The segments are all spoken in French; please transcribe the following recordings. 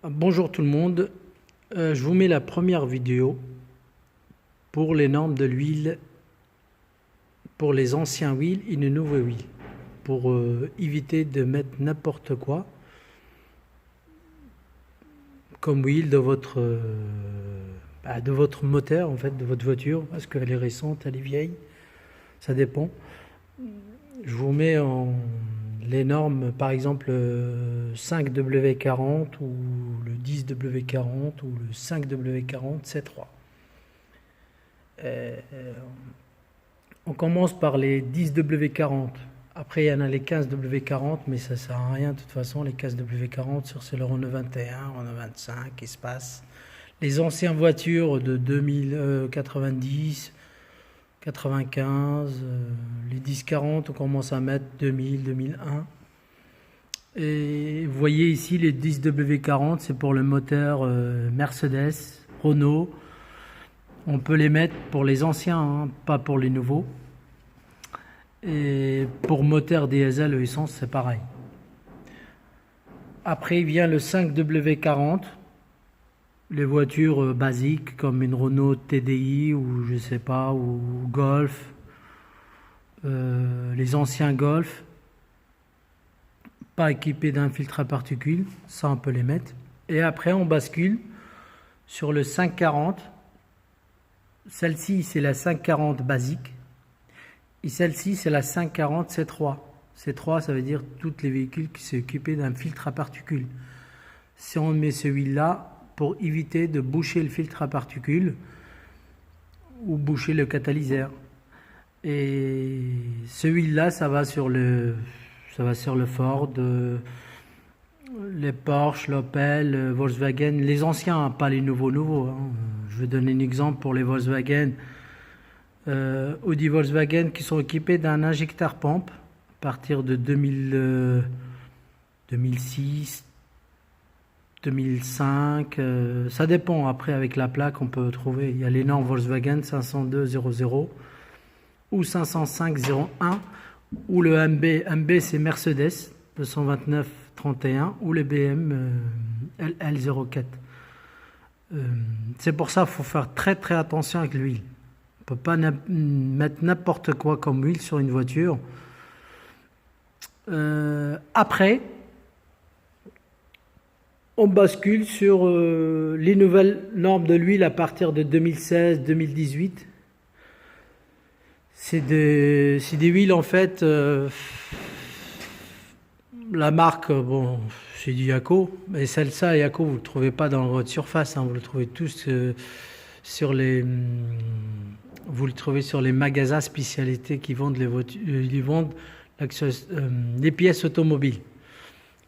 Bonjour tout le monde. Je vous mets la première vidéo pour les normes de l'huile pour les anciens wheels et les nouveaux wheels pour éviter de mettre n'importe quoi comme wheel de votre moteur, en fait, de votre voiture, parce qu'elle est récente, elle est vieille, ça dépend. Je vous mets les normes, par exemple 5W40 ou le 10W40 ou le 5W40 C3. On commence par les 10W40. Après, il y en a les 15W40, mais ça ne sert à rien de toute façon. Les 15W40, c'est le Renault 21, Renault 25 qui se passe. Les anciennes voitures de 2090, 95, les 1040, on commence à mettre 2000, 2001. Et vous voyez ici les 10W40, c'est pour le moteur Mercedes, Renault. On peut les mettre pour les anciens, hein, pas pour les nouveaux. Et pour moteur diesel ou essence, c'est pareil. Après vient le 5W40, les voitures basiques comme une Renault TDI ou je sais pas, ou Golf, les anciens Golf, pas équipés d'un filtre à particules, ça on peut les mettre. Et après on bascule sur le 540. Celle-ci c'est la 540 basique et celle-ci c'est la 540 C3. C3 ça veut dire tous les véhicules qui sont équipés d'un filtre à particules. Si on met celui-là pour éviter de boucher le filtre à particules ou boucher le catalyseur. Et celui-là ça va sur le Ford, les Porsche, l'Opel, Volkswagen, les anciens, hein, pas les nouveaux. Hein. Je vais donner un exemple pour les Volkswagen. Audi Volkswagen qui sont équipés d'un injecteur pompe à partir de 2006, 2005. Ça dépend. Après, avec la plaque, on peut trouver. Il y a les normes Volkswagen 50200 ou 50501 ou le MB. MB, c'est Mercedes 22931 ou le BM LL04. C'est pour ça qu'il faut faire très très attention avec l'huile. On ne peut pas mettre n'importe quoi comme huile sur une voiture. Après, on bascule sur les nouvelles normes de l'huile à partir de 2016-2018. C'est des huiles en fait. La marque, bon, c'est du Yaco, mais celle-là, Yaco, vous ne le trouvez pas dans votre surface, hein, vous le trouvez tous sur les magasins spécialités qui vendent les voitures, ils vendent les pièces automobiles.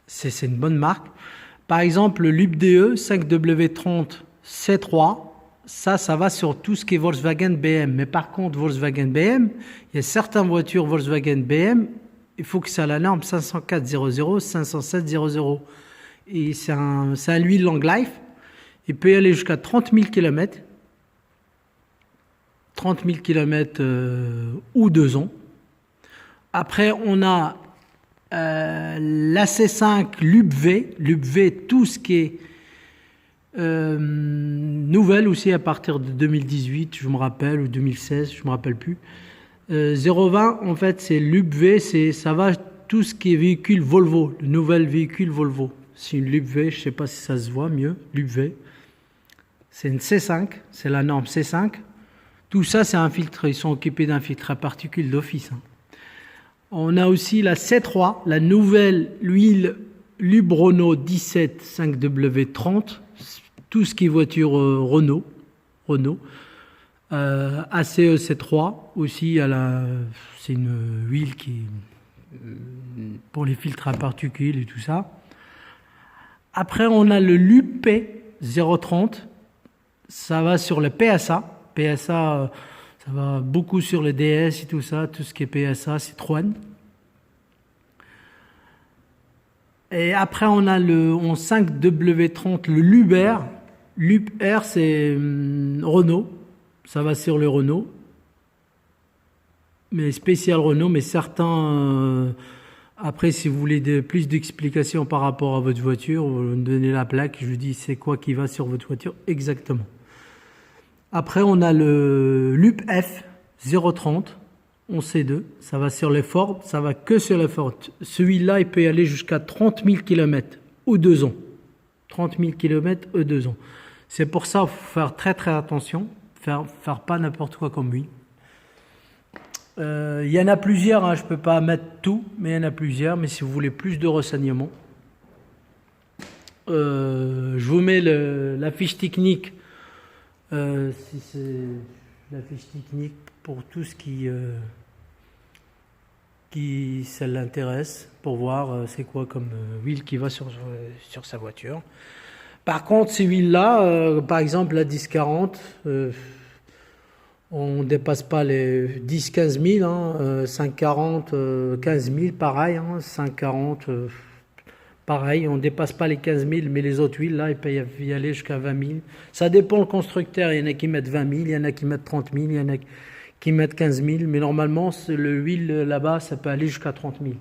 C'est une bonne marque. Par exemple, le LUBDE 5W30 C3, ça va sur tout ce qui est Volkswagen BM. Mais par contre, Volkswagen BM, il y a certaines voitures Volkswagen BM, il faut que ça ait la norme 50400, 50700. Et c'est un huile long life. Il peut y aller jusqu'à 30 000 km. 30 000 km ou 2 ans. Après, on a l'AC5 LUBV. LUBV, tout ce qui est nouvelle aussi à partir de 2018, je me rappelle, ou 2016, je ne me rappelle plus. 020, en fait, c'est LUBV, ça va tout ce qui est véhicule Volvo, le nouvel véhicule Volvo. C'est une LUBV, je ne sais pas si ça se voit mieux, LUBV. C'est une C5, c'est la norme C5. Tout ça, c'est un filtre, ils sont équipés d'un filtre à particules d'office. Hein. On a aussi la C3, la nouvelle huile Lubrono 17 5W30, tout ce qui est voiture Renault. ACE C3 aussi, c'est une huile qui pour les filtres à particules et tout ça. Après, on a le LUP 030, ça va sur le PSA. PSA, ça va beaucoup sur le DS et tout ça, tout ce qui est PSA, Citroën. Et après, on a en 5W30 le LUBR. LUBR, c'est Renault. Ça va sur le Renault. Mais spécial Renault, mais certains Après, si vous voulez plus d'explications par rapport à votre voiture, vous me donnez la plaque, je vous dis c'est quoi qui va sur votre voiture exactement. Après, on a le Loop F 030 en C2. Ça va sur les Ford, ça va que sur les Ford. Celui-là, il peut aller jusqu'à 30 000 km ou 2 ans. 30 000 km ou 2 ans. C'est pour ça qu'il faut faire très très attention. Faire pas n'importe quoi comme lui. Il y en a plusieurs, hein, je ne peux pas mettre tout, mais il y en a plusieurs. Mais si vous voulez plus de renseignements, je vous mets la fiche technique. Si c'est la fiche technique pour tout ce qui ça l'intéresse, pour voir c'est quoi comme huile qui va sur sa voiture. Par contre, ces huiles-là, par exemple la 1040, on ne dépasse pas les 10-15 000, hein, 540, 15 000, pareil, hein, 540, pareil, on ne dépasse pas les 15 000, mais les autres huiles, là, ils peuvent y aller jusqu'à 20 000. Ça dépend le constructeur, il y en a qui mettent 20 000, il y en a qui mettent 30 000, il y en a qui mettent 15 000, mais normalement, le huile là-bas, ça peut aller jusqu'à 30 000.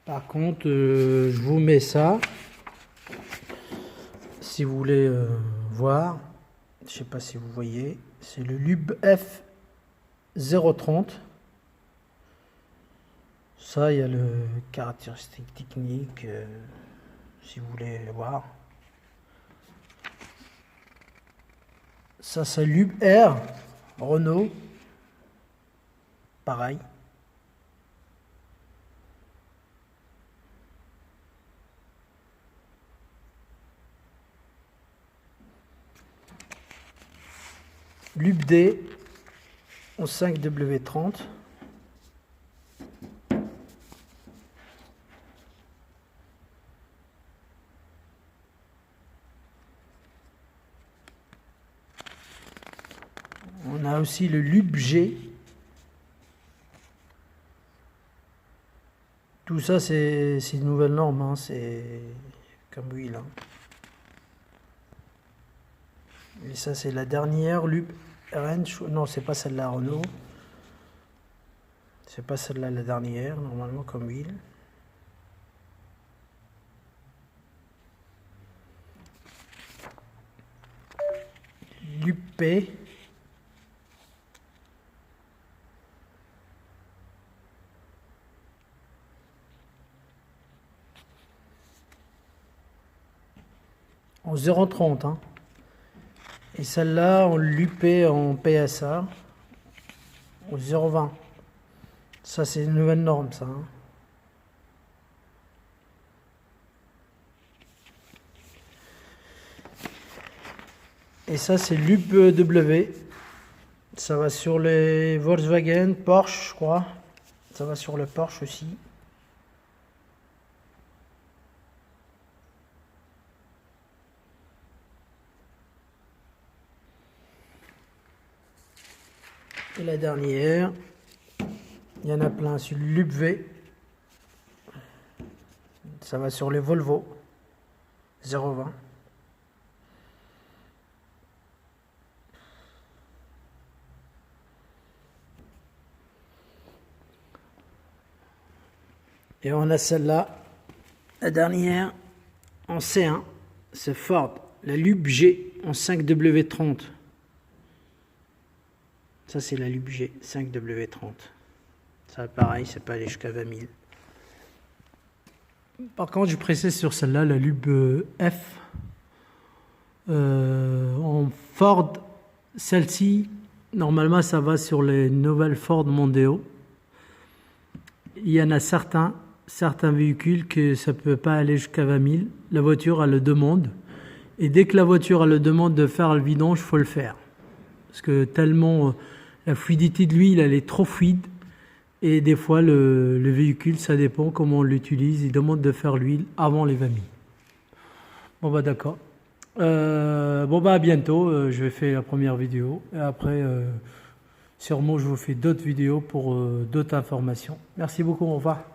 Par contre, je vous mets ça, si vous voulez voir, je ne sais pas si vous voyez, c'est le Loop F 030. Ça, il y a le caractéristique technique, si vous voulez voir. Ça, c'est Loop R, Renault, pareil. Loop D en 5W30. On a aussi le Loop G. Tout ça, c'est une nouvelle norme, hein, c'est comme huile. Hein. Et ça, c'est la dernière Loop RN. Non, c'est pas celle-là, Renault. C'est pas celle-là la dernière, normalement, comme huile. Loop P. En 0,30, hein. Et celle-là, on l'UP en PSA, au 0,20. Ça, c'est une nouvelle norme, ça. Hein. Et ça, c'est l'UPW. Ça va sur les Volkswagen, Porsche, je crois. Ça va sur le Porsche aussi. Et la dernière, il y en a plein sur l'UPV. Ça va sur les Volvo 0,20. Et on a celle-là, la dernière, en C1, c'est Ford, la Loop G en 5W30. Ça, c'est la Loop G, 5W30. Ça, pareil, ça peut aller jusqu'à 20 000. Par contre, je précise sur celle-là, la Loop F. En Ford, celle-ci, normalement, ça va sur les nouvelles Ford Mondeo. Il y en a certains véhicules que ça ne peut pas aller jusqu'à 20 000. La voiture, elle le demande. Et dès que la voiture, elle le demande de faire le vidange, il faut le faire. Parce que tellement la fluidité de l'huile, elle est trop fluide. Et des fois, le véhicule, ça dépend comment on l'utilise. Il demande de faire l'huile avant les 20 000. Bon, bah d'accord. Bon, bah à bientôt. Je vais faire la première vidéo. Et après, sûrement, je vous fais d'autres vidéos pour d'autres informations. Merci beaucoup. Au revoir.